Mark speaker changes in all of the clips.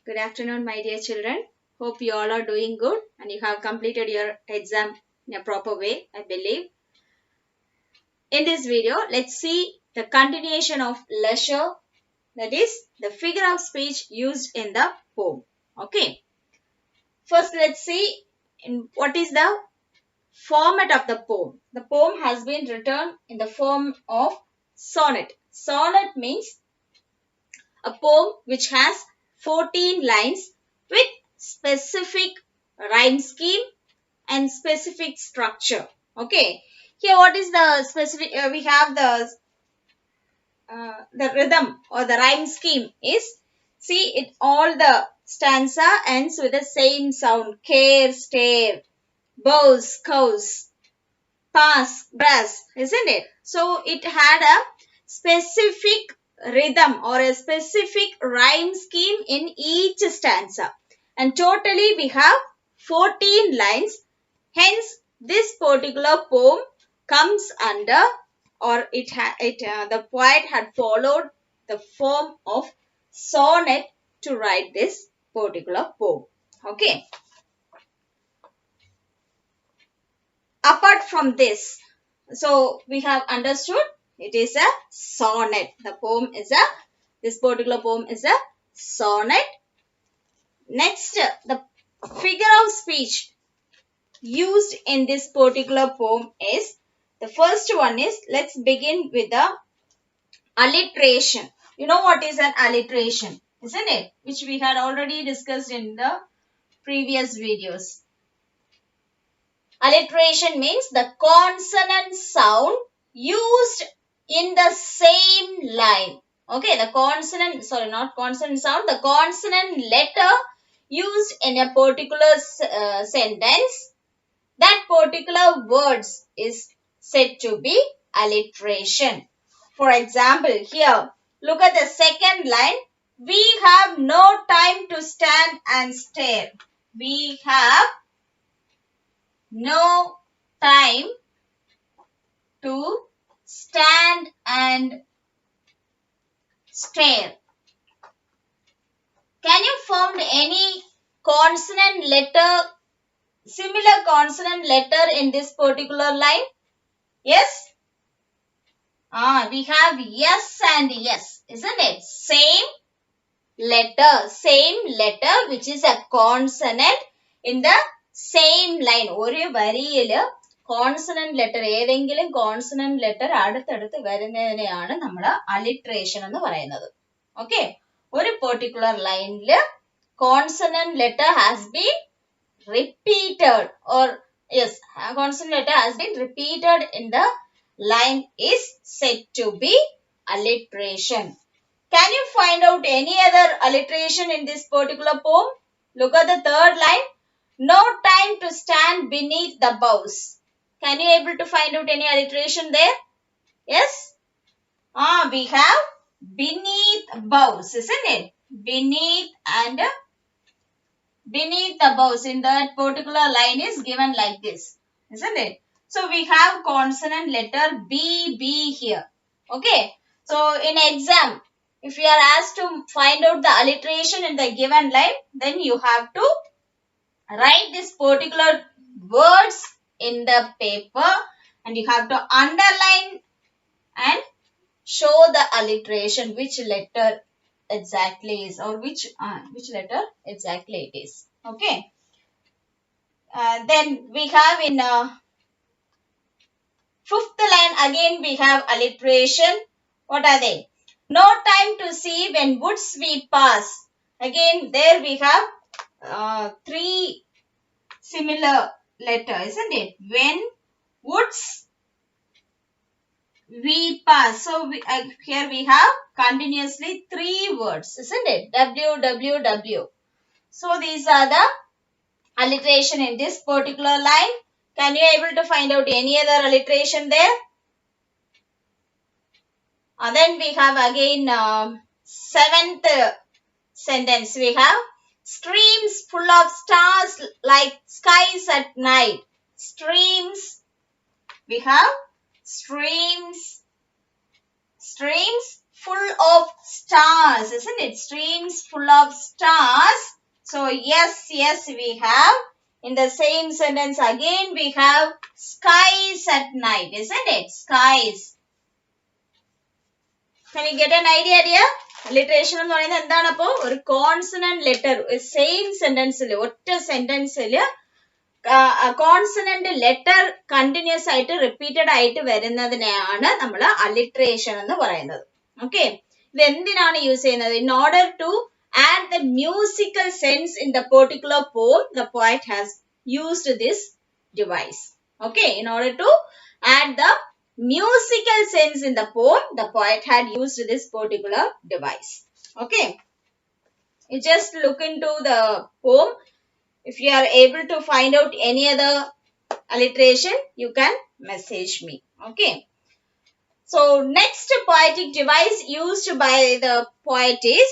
Speaker 1: Good afternoon, my dear children. Hope you all are doing good and you have completed your exam in a proper way, I believe. In this video, let's see the continuation of leisure, that is, the figure of speech used in the poem. Okay. First, let's see what is the format of the poem. The poem has been written in the form of sonnet. Sonnet means a poem which has 14 lines with specific rhyme scheme and specific structure. Okay. Here what is the specific, we have the rhythm or the rhyme scheme is, see it all the stanza ends with the same sound. Care, stare, bows, cows, pass, brass, isn't it? So it had a specific rhythm or a specific rhyme scheme in each stanza. And totally we have 14 lines. Hence, this particular poem comes under, or the poet had followed the form of sonnet to write this particular poem. Okay. Apart from this, so we have understood it is a sonnet. The poem is this particular poem is a sonnet. Next, the figure of speech used in this particular poem is, the first one is, let's begin with the alliteration. You know what is an alliteration, isn't it? Which we had already discussed in the previous videos. Alliteration means the consonant sound used in the same line. Okay, the consonant, sorry, not consonant sound, the consonant letter used in a particular sentence. That particular words is said to be alliteration. For example, here, look at the second line. We have no time to stand and stare. We have no time to stand and stare. Can you find any consonant letter, similar consonant letter in this particular line? Yes? We have yes and yes, isn't it? Same letter which is a consonant in the same line. ഒരു വരിയില് consonant letter, ഏതെങ്കിലും consonant letter അടുത്തടുത്ത് വരുന്നതിനെയാണ് നമ്മൾ alliteration എന്ന് പറയുന്നത്. Okay, ഒരു particular ലൈനില് consonant letter has been repeated, or yes, consonant letter has been repeated in the line is said to be alliteration. Can you find out any other alliteration in this particular poem? Look at the third line. No time to stand beneath the boughs. Can you able to find out any alliteration there? Yes? We have beneath boughs, isn't it? Beneath and beneath the boughs in that particular line is given like this, isn't it? So we have consonant letter B here. Okay. So in exam, if you are asked to find out the alliteration in the given line, then you have to write this particular words in the paper and you have to underline and show the alliteration, which letter exactly is, or which letter exactly it is. Okay. Then we have in fifth line again we have alliteration. What are they? No time to see when woods we pass. Again there we have three similar letters, isn't it? When woods we pass. So here we have continuously three words, isn't it? W. So these are the alliteration in this particular line. Can you able to find out any other alliteration there? And then we have again seventh sentence. We have streams full of stars like skies at night. Streams. We have streams full of stars, isn't it? Streams full of stars. So yes, we have. In the same sentence again, we have skies at night, isn't it? Skies. Can you get an idea, dear? Alliteration എന്ന് പറയുന്നത് എന്താണ് അപ്പോ? ഒരു consonant letter same സെന്റൻസിൽ ഒറ്റ സെന്റൻസിൽ consonant letter continuous ആയിട്ട് repeated ആയിട്ട് വരുന്നതിനെയാണ് നമ്മൾ alliteration എന്ന് പറയുന്നത്. ഓക്കെ, ഇത് എന്തിനാണ് യൂസ് ചെയ്യുന്നത്? In order to add the musical sense in the particular poem, the poet has used this device. Okay, in order to add the musical sense in the poem, the poet had used this particular device. Okay, you just look into the poem. If you are able to find out any other alliteration, you can message me. Okay, so next poetic device used by the poet is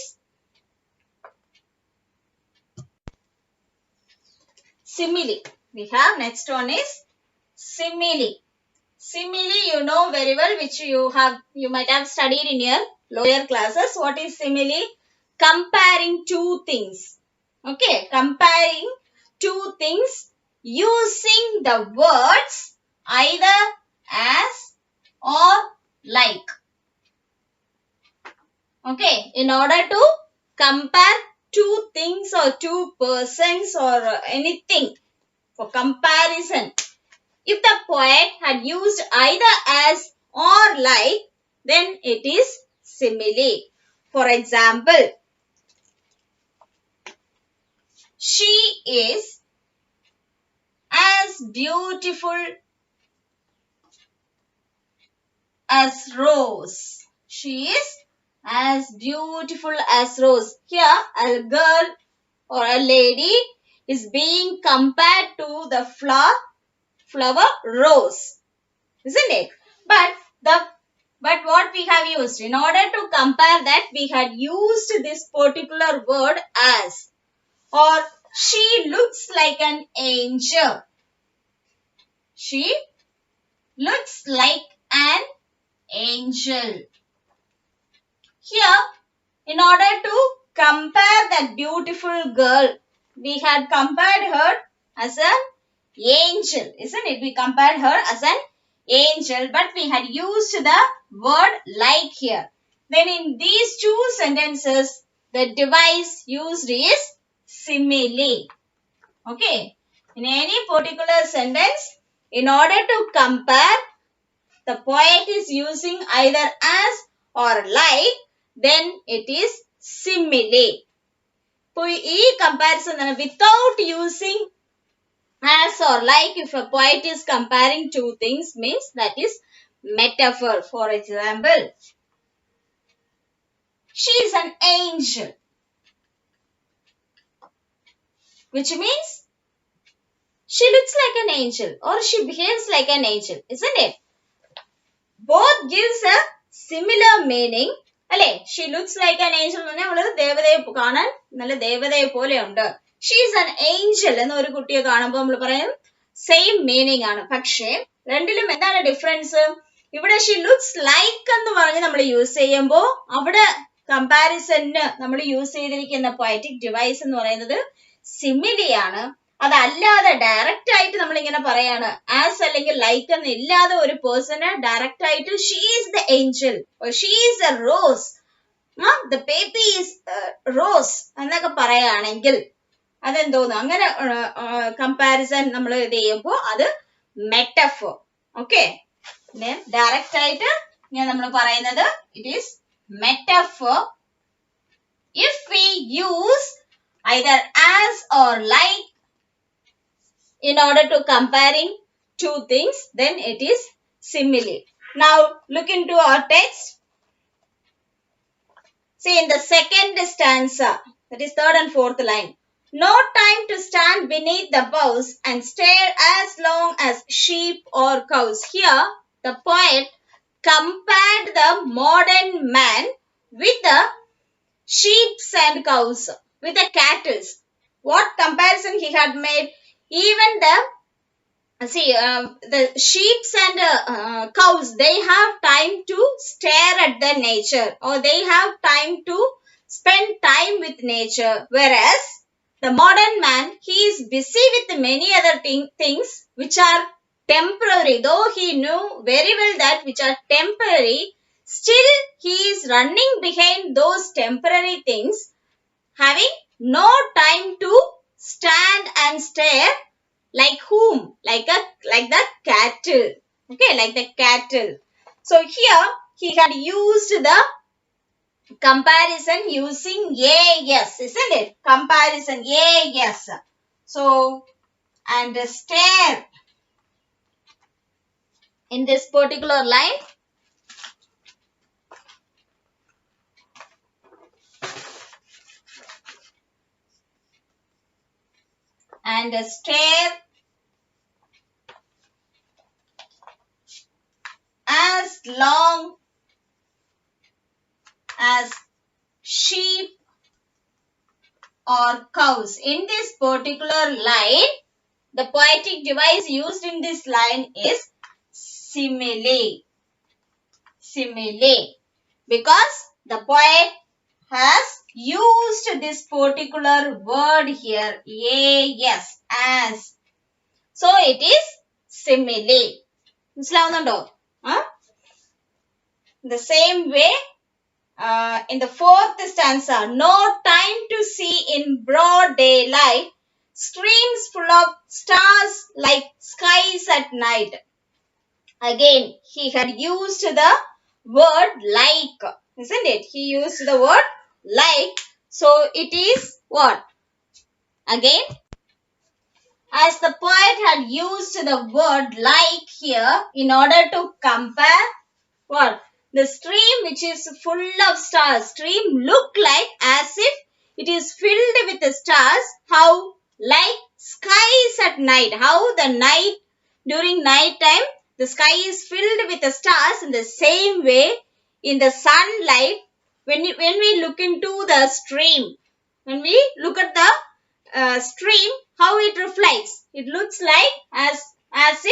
Speaker 1: simile. We have next one is simile. Simile, you know very well, which you might have studied in your lower classes. What is simile? Comparing two things. Okay, comparing two things using the words either as or like. Okay, in order to compare two things or two persons or anything for comparison, if the poet had used either as or like, then it is simile. For example, she is as beautiful as rose. She is as beautiful as rose. Here, a girl or a lady is being compared to the flower rose, isn't it? But what we have used, in order to compare that, we had used this particular word as, or she looks like an angel. She looks like an angel. Here, in order to compare that beautiful girl, we had compared her as an angel, isn't it? We compared her as an angel, but we had used the word like here. Then in these two sentences, the device used is simile. Okay, in any particular sentence, in order to compare, the poet is using either as or like, then it is simile. So, this comparison without using as or like, if a poet is comparing two things, means that is metaphor. For example, she is an angel, which means she looks like an angel or she behaves like an angel, isn't it? Both gives a similar meaning. അല്ലെ, she looks like an angel എന്ന് പറഞ്ഞാൽ അവള് ദേവതയെ കാണാൻ നല്ല ദേവതയെ പോലെയുണ്ട്. She is an angel എന്ന ഒരു കുട്ടിയെ കാണുമ്പോൾ നമ്മൾ പറയും സെയിം മീനിങ് ആണ്. പക്ഷേ രണ്ടിലും എന്താണ് ഡിഫറൻസ്? ഇവിടെ she looks like എന്ന് പറഞ്ഞ് നമ്മൾ യൂസ് ചെയ്യുമ്പോൾ അവിടെ കമ്പാരിസണിന് നമ്മൾ യൂസ് ചെയ്തിരിക്കുന്ന poetic device എന്ന് പറയുന്നത് simile ആണ്. അതല്ലാതെ ഡയറക്റ്റ് ആയിട്ട് നമ്മൾ ഇങ്ങനെ പറയാണ് ആസ് അല്ലെങ്കിൽ ലൈക്ക് എന്ന് ഇല്ലാതെ ഒരു പേഴ്സണ് ഡയറക്റ്റ് ആയിട്ട് she is the Angel, she is A rose, the baby is rose എന്നൊക്കെ പറയുകയാണെങ്കിൽ അതെന്തോന്നു, അങ്ങനെ കമ്പാരിസൺ നമ്മൾ ഇത് ചെയ്യുമ്പോൾ അത് മെറ്റഫോർ. ഓക്കെ, ഡയറക്റ്റ് ആയിട്ട് ഇങ്ങനെ നമ്മൾ പറയുന്നത് it is metaphor. If we use either as or like in order to comparing two things, then it is simile. Now look into our text. See, in the second stanza, that is third and fourth line, no time to stand beneath the boughs and stare as long as sheep or cows. Here the poet compared the modern man with the sheep and cows, with the cattle. What comparison he had made? Even the see, the sheep and cows, they have time to stare at the nature, or they have time to spend time with nature. Whereas the modern man, he is busy with many other things which are temporary. Though he knew very well that which are temporary, still he is running behind those temporary things, having no time to stand and stare. Like whom? Like the cattle. Okay, like the cattle. So here he had used the comparison using yes, isn't it? Comparison yes. So, and stare in this particular line, and stare as long as sheep or cows. In this particular line, the poetic device used in this line is simile. Simile. Because the poet has used this particular word here, yes, as. So it is simile. മനസ്സിലാവുന്നുണ്ടോ? The same way, in the fourth stanza, no time to see in broad daylight, streams full of stars like skies at night. Again, he had used the word like, isn't it? He used the word like. So it is what? Again, as the poet had used the word like here in order to compare what? The stream which is full of stars. Stream look like as if it is filled with the stars. How? Like skies at night. How the night, during night time, the sky is filled with the stars. In the same way, in the sunlight, when we look into the stream, when we look at the stream, how it reflects? It looks like as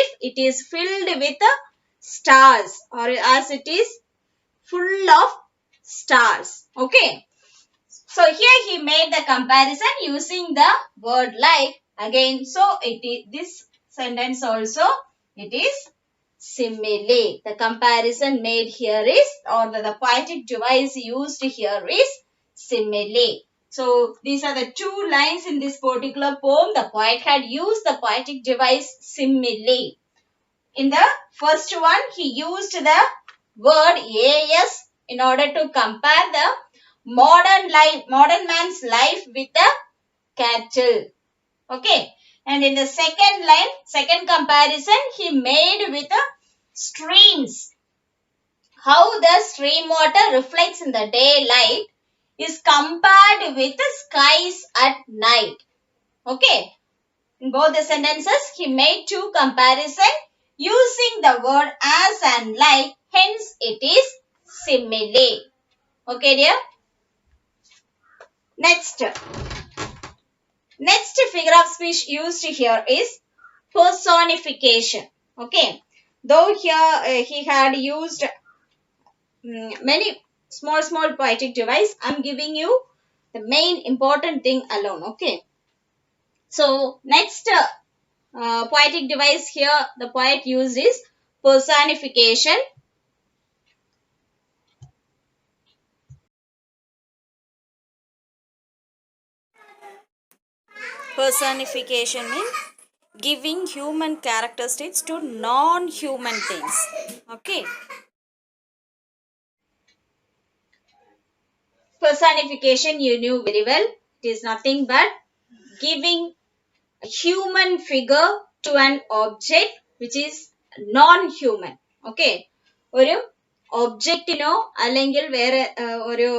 Speaker 1: if it is filled with stars, or as it is full of stars. Okay. So here he made the comparison using the word like again. So it is this sentence also, it is simile. The comparison made here is, or the poetic device used here is simile. So these are the two lines in this particular poem. The poet had used the poetic device simile. In the first one, he used the word as in order to compare the modern man's life with the cattle. Okay. And in the second line, second comparison, he made with the streams. How the stream water reflects in the daylight is compared with the skies at night. Okay. In both the sentences, he made two comparisons using the word as and like. Hence, it is simile. Okay, dear. Next figure of speech used here is personification. Okay. Though here he had used many small poetic device, I'm giving you the main important thing alone. Okay. So next poetic device here the poet used is personification. Personification means giving human characteristics to non-human things. Okay. Personification you knew very well. It is nothing but giving a human figure to an object which is non-human. Okay. ഒരു ഒബ്ജക്റ്റിനോ അല്ലെങ്കിൽ വേറെ ഒരു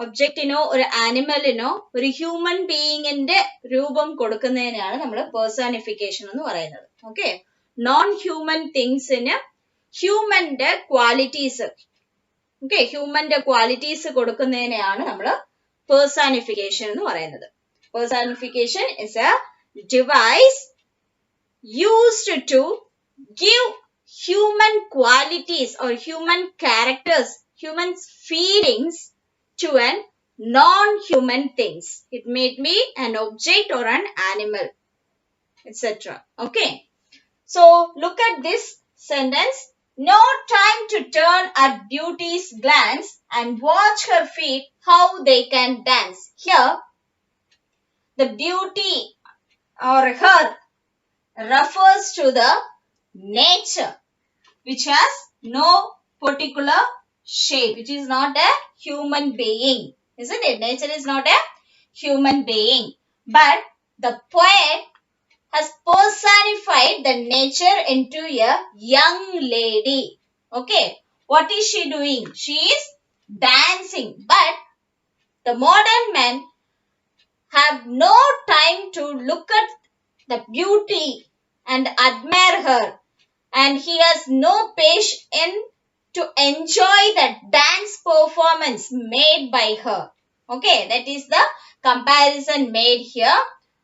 Speaker 1: ഒബ്ജക്റ്റിനോ ഒരു ആനിമലിനോ ഒരു human ബീയിങ്ങിന്റെ രൂപം കൊടുക്കുന്നതിനാണ് നമ്മൾ personification എന്ന് പറയുന്നത്. ഓക്കെ. നോൺ ഹ്യൂമൻ തിങ്സിന് ഹ്യൂമന്റെ ക്വാളിറ്റീസ്, ഓക്കെ, ഹ്യൂമന്റെ ക്വാളിറ്റീസ് കൊടുക്കുന്നതിനെയാണ് നമ്മൾ പേഴ്സോണിഫിക്കേഷൻ എന്ന് പറയുന്നത്. Personification is a device used to give human qualities or human characters, human feelings to an non-human things. It may be an object or an animal, etc. Okay. So look at this sentence. No time to turn at beauty's glance and watch her feet how they can dance. Here, the beauty or her refers to the nature which has no particular shape, which is not a human being. Isn't it? Nature is not a human being. But the poet has personified the nature into a young lady. Okay. What is she doing? She is dancing. But the modern men have no time to look at the beauty and admire her. And he has no patience to enjoy the dance performance made by her. Okay. That is the comparison made here.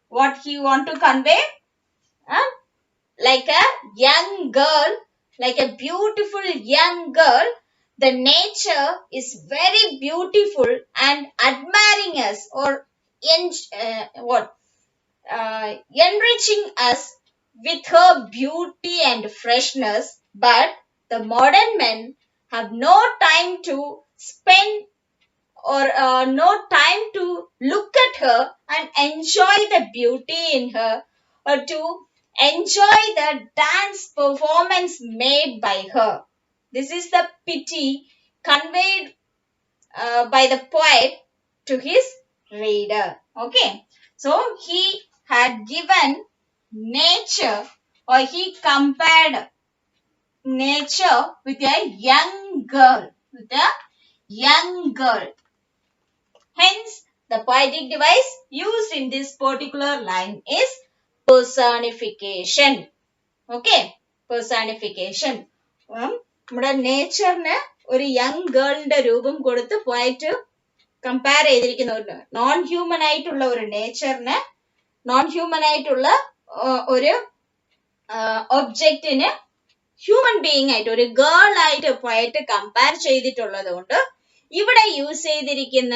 Speaker 1: What he want to convey? Like a young girl, like a beautiful young girl, the nature is very beautiful and admiring us or enriching us with her beauty and freshness. But the modern men have no time to spend or no time to look at her and enjoy the beauty in her or to enjoy the dance performance made by her. This is the pity conveyed by the poet to his reader. Okay. So he had given nature or he compared nature with a young girl. With a young girl. Hence, the poetic device used in this particular line is personification. Okay, personification. നമ്മുടെ നേച്ചറിന് ഒരു young ഗേളിന്റെ രൂപം കൊടുത്ത് പോയിട്ട് compare ചെയ്തിരിക്കുന്ന non human ആയിട്ടുള്ള ഒരു നേച്ചറിന് non human ആയിട്ടുള്ള ഒരു ഒബ്ജക്റ്റിന് ഹ്യൂമൻ ബീയിങ് ആയിട്ട് ഒരു ഗേൾ ആയിട്ട് പോയിട്ട് കമ്പയർ ചെയ്തിട്ടുള്ളത് കൊണ്ട് ഇവിടെ യൂസ് ചെയ്തിരിക്കുന്ന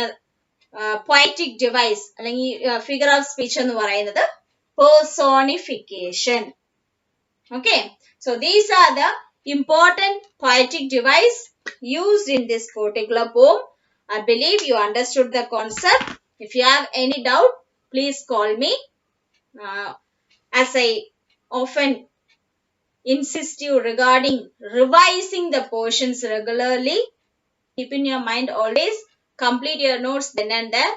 Speaker 1: poetic device അല്ലെങ്കിൽ figure of speech എന്ന് പറയുന്നത് personification. Okay. So these are the important poetic device used in this particular poem. I believe you understood the concept. If you have any doubt, please call me. As I often insist you regarding revising the portions regularly, keep in your mind always, complete your notes then and there,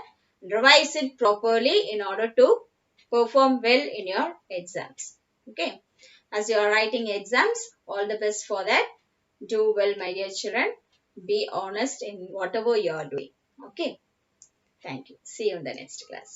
Speaker 1: revise it properly in order to perform well in your exams. Okay. As you are writing exams, all the best for that. Do well, my dear children. Be honest in whatever you are doing. Okay. Thank you. See you in the next class.